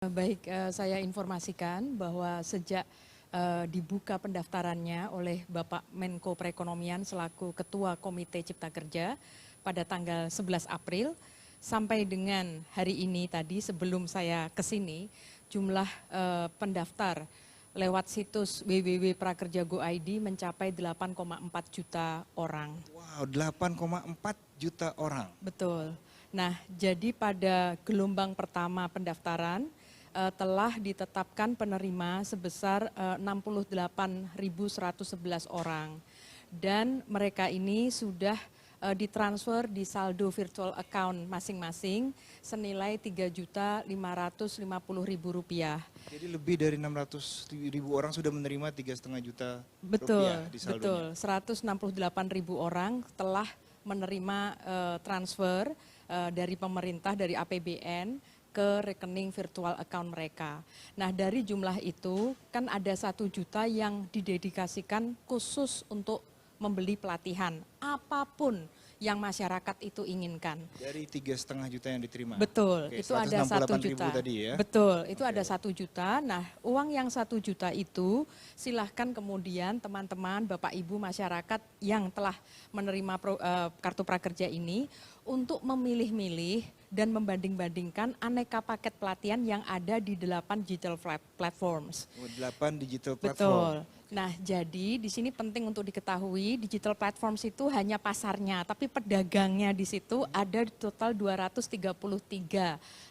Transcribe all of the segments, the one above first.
Baik, saya informasikan bahwa sejak dibuka pendaftarannya oleh Bapak Menko Perekonomian selaku Ketua Komite Cipta Kerja pada tanggal 11 April, sampai dengan hari ini tadi sebelum saya ke sini, jumlah pendaftar lewat situs www.prakerja.go.id mencapai 8,4 juta orang. Wow, 8,4 juta orang. Betul. Nah, jadi pada gelombang pertama pendaftaran, telah ditetapkan penerima sebesar 68.111 orang. Dan mereka ini sudah ditransfer di saldo virtual account masing-masing senilai Rp3.550.000. Jadi lebih dari 600.000 orang sudah menerima 3,5 juta Betul, rupiah di saldonya. betul. 168.000 orang telah menerima transfer dari pemerintah, dari APBN, ke rekening virtual account mereka. Nah, dari jumlah itu kan ada 1 juta yang didedikasikan khusus untuk membeli pelatihan apapun yang masyarakat itu inginkan. Dari 3,5 juta yang diterima. Betul, Oke, itu ada 1 juta. tadi ya. Betul, itu ada 1 juta. Nah, uang yang 1 juta itu silahkan kemudian teman-teman, Bapak Ibu masyarakat yang telah menerima kartu prakerja ini untuk memilih-milih dan membanding-bandingkan aneka paket pelatihan yang ada di 8 digital platforms. 8 digital platform. Betul. Nah, jadi di sini penting untuk diketahui digital platforms itu hanya pasarnya, tapi pedagangnya di situ ada total 233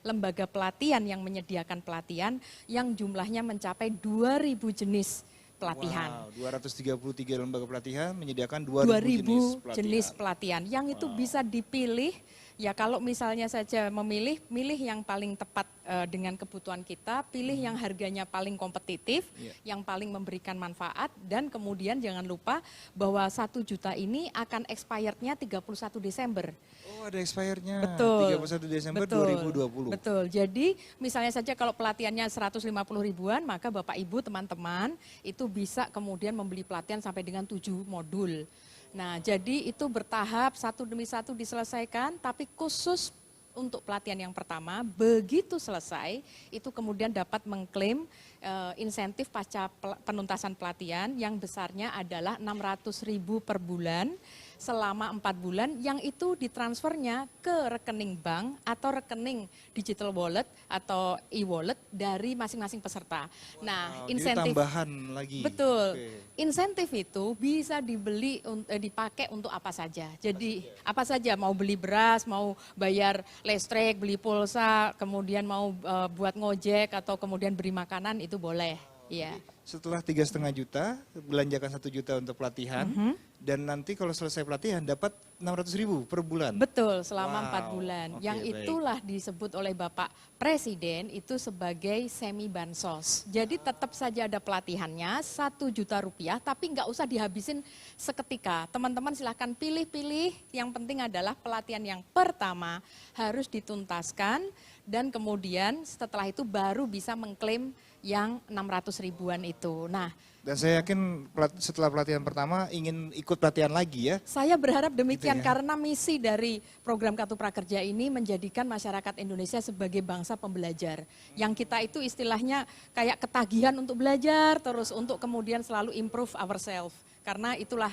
lembaga pelatihan yang menyediakan pelatihan yang jumlahnya mencapai 2.000 jenis pelatihan. Wow, 233 lembaga pelatihan menyediakan 2.000 jenis pelatihan yang itu bisa dipilih. Ya kalau misalnya saja milih yang paling tepat dengan kebutuhan kita, pilih yang harganya paling kompetitif, yang paling memberikan manfaat, dan kemudian jangan lupa bahwa 1 juta ini akan expirednya 31 Desember. Oh, ada expirednya. Betul. 31 Desember Betul. 2020. Betul. Jadi misalnya saja kalau pelatihannya 150 ribuan, maka Bapak Ibu teman-teman itu bisa kemudian membeli pelatihan sampai dengan 7 modul. Nah, jadi itu bertahap satu demi satu diselesaikan, tapi khusus untuk pelatihan yang pertama, begitu selesai, itu kemudian dapat mengklaim insentif pasca penuntasan pelatihan yang besarnya adalah 600.000 per bulan selama 4 bulan, yang itu ditransfernya ke rekening bank atau rekening digital wallet atau e-wallet dari masing-masing peserta. Nah, insentif tambahan lagi. Betul. Insentif itu bisa dipakai untuk apa saja. Jadi apa saja, mau beli beras, mau bayar listrik, beli pulsa, kemudian mau buat ngojek atau kemudian beri makanan itu boleh. Iya. Setelah 3,5 juta, belanjakan 1 juta untuk pelatihan, dan nanti kalau selesai pelatihan dapat 600.000 per bulan. Betul, selama 4 bulan. Oke, Yang itulah disebut oleh Bapak Presiden itu sebagai semi bansos. Jadi tetap saja ada pelatihannya 1 juta rupiah, tapi nggak usah dihabisin seketika. Teman-teman silahkan pilih-pilih, yang penting adalah pelatihan yang pertama harus dituntaskan, dan kemudian setelah itu baru bisa mengklaim yang 600 ribuan itu. Nah, dan saya yakin setelah pelatihan pertama ingin ikut pelatihan lagi ya. Saya berharap demikian Gitu ya. karena misi dari program Kartu Prakerja ini menjadikan masyarakat Indonesia sebagai bangsa pembelajar. Yang kita itu istilahnya kayak ketagihan untuk belajar terus, untuk kemudian selalu improve ourselves. Karena itulah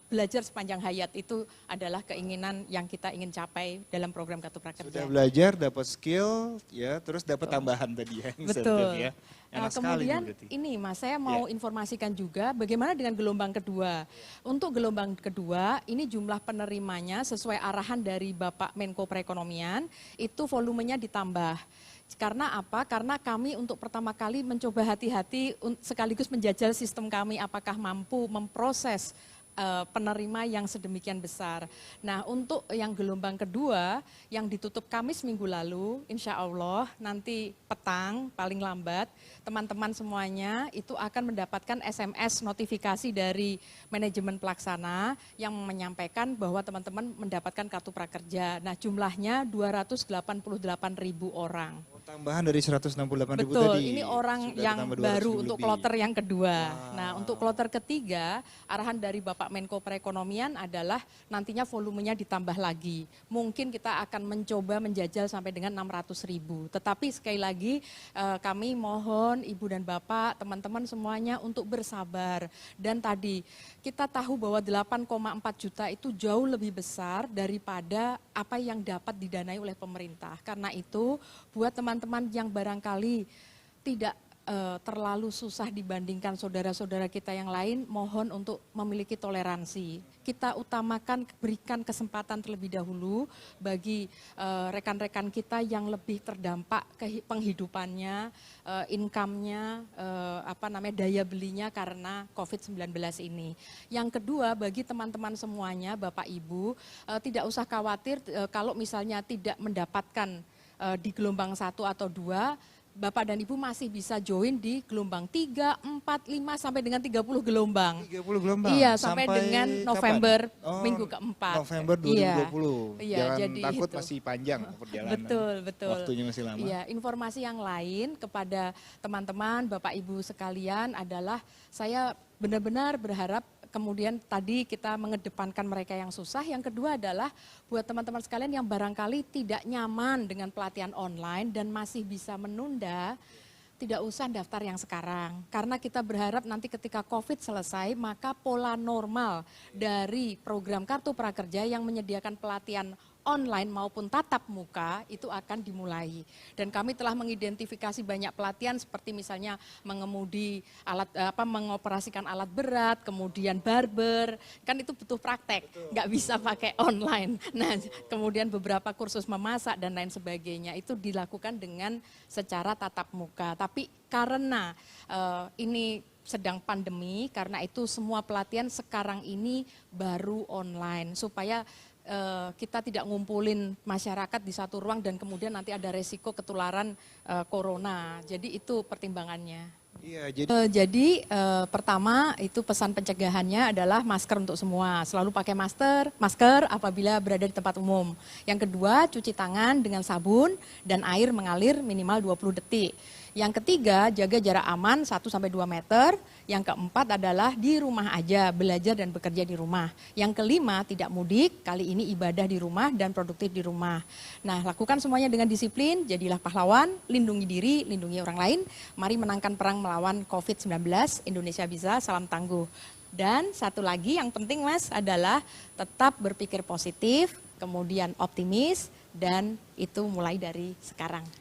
belajar sepanjang hayat itu adalah keinginan yang kita ingin capai dalam program Kartu Prakerja. Sudah belajar, dapat skill, ya, terus dapat tambahan tadi ya. Betul. Ya. Nah, kemudian ini Mas, saya mau informasikan juga bagaimana dengan gelombang kedua. Untuk gelombang kedua, ini jumlah penerimanya sesuai arahan dari Bapak Menko Perekonomian, itu volumenya ditambah. Karena apa? Karena kami untuk pertama kali mencoba hati-hati sekaligus menjajal sistem kami apakah mampu memproses penerima yang sedemikian besar. Nah, untuk yang gelombang kedua yang ditutup Kamis minggu lalu, insya Allah nanti petang paling lambat teman-teman semuanya itu akan mendapatkan SMS notifikasi dari manajemen pelaksana yang menyampaikan bahwa teman-teman mendapatkan kartu prakerja. Nah, jumlahnya 288.000 orang. Tambahan dari 168.000 Betul, tadi. ini orang sudah yang ditambah baru 200.000 untuk lebih. kloter yang kedua. Wow. Nah, untuk kloter ketiga, arahan dari Bapak Menko Perekonomian adalah nantinya volumenya ditambah lagi. Mungkin kita akan mencoba menjajal sampai dengan 600.000. Tetapi sekali lagi kami mohon Ibu dan Bapak, teman-teman semuanya untuk bersabar. Dan tadi kita tahu bahwa 8,4 juta itu jauh lebih besar daripada apa yang dapat didanai oleh pemerintah. Karena itu buat teman-teman yang barangkali tidak terlalu susah dibandingkan saudara-saudara kita yang lain, mohon untuk memiliki toleransi. Kita utamakan berikan kesempatan terlebih dahulu bagi rekan-rekan kita yang lebih terdampak penghidupannya, income-nya, daya belinya karena COVID-19 ini. Yang kedua, bagi teman-teman semuanya, Bapak Ibu, tidak usah khawatir kalau misalnya tidak mendapatkan di gelombang 1 atau 2, Bapak dan Ibu masih bisa join di gelombang 3, 4, 5 sampai dengan 30 gelombang. 30 gelombang? Iya, sampai dengan November minggu keempat. November 2020. Iya, Jangan jadi takut itu. masih panjang perjalanan. Betul. Waktunya masih lama. Iya, informasi yang lain kepada teman-teman, Bapak Ibu sekalian adalah saya benar-benar berharap kemudian tadi kita mengedepankan mereka yang susah. Yang kedua adalah buat teman-teman sekalian yang barangkali tidak nyaman dengan pelatihan online dan masih bisa menunda, tidak usah daftar yang sekarang. Karena kita berharap nanti ketika COVID selesai, maka pola normal dari program Kartu Prakerja yang menyediakan pelatihan online maupun tatap muka itu akan dimulai. Dan kami telah mengidentifikasi banyak pelatihan seperti misalnya mengemudi mengoperasikan alat berat, kemudian barber, kan itu butuh praktek, nggak bisa pakai online. Nah, kemudian beberapa kursus memasak dan lain sebagainya itu dilakukan dengan secara tatap muka. Tapi karena ini sedang pandemi, karena itu semua pelatihan sekarang ini baru online supaya kita tidak ngumpulin masyarakat di satu ruang dan kemudian nanti ada resiko ketularan corona. Jadi itu pertimbangannya. Iya, jadi pertama itu pesan pencegahannya adalah masker untuk semua. Selalu pakai masker apabila berada di tempat umum. Yang kedua, cuci tangan dengan sabun dan air mengalir minimal 20 detik. Yang ketiga, jaga jarak aman 1-2 meter. Yang keempat adalah di rumah aja, belajar dan bekerja di rumah. Yang kelima, tidak mudik, kali ini ibadah di rumah dan produktif di rumah. Nah, lakukan semuanya dengan disiplin, jadilah pahlawan, lindungi diri, lindungi orang lain. Mari menangkan perang melawan COVID-19, Indonesia bisa, salam tangguh. Dan satu lagi yang penting Mas adalah tetap berpikir positif, kemudian optimis, dan itu mulai dari sekarang.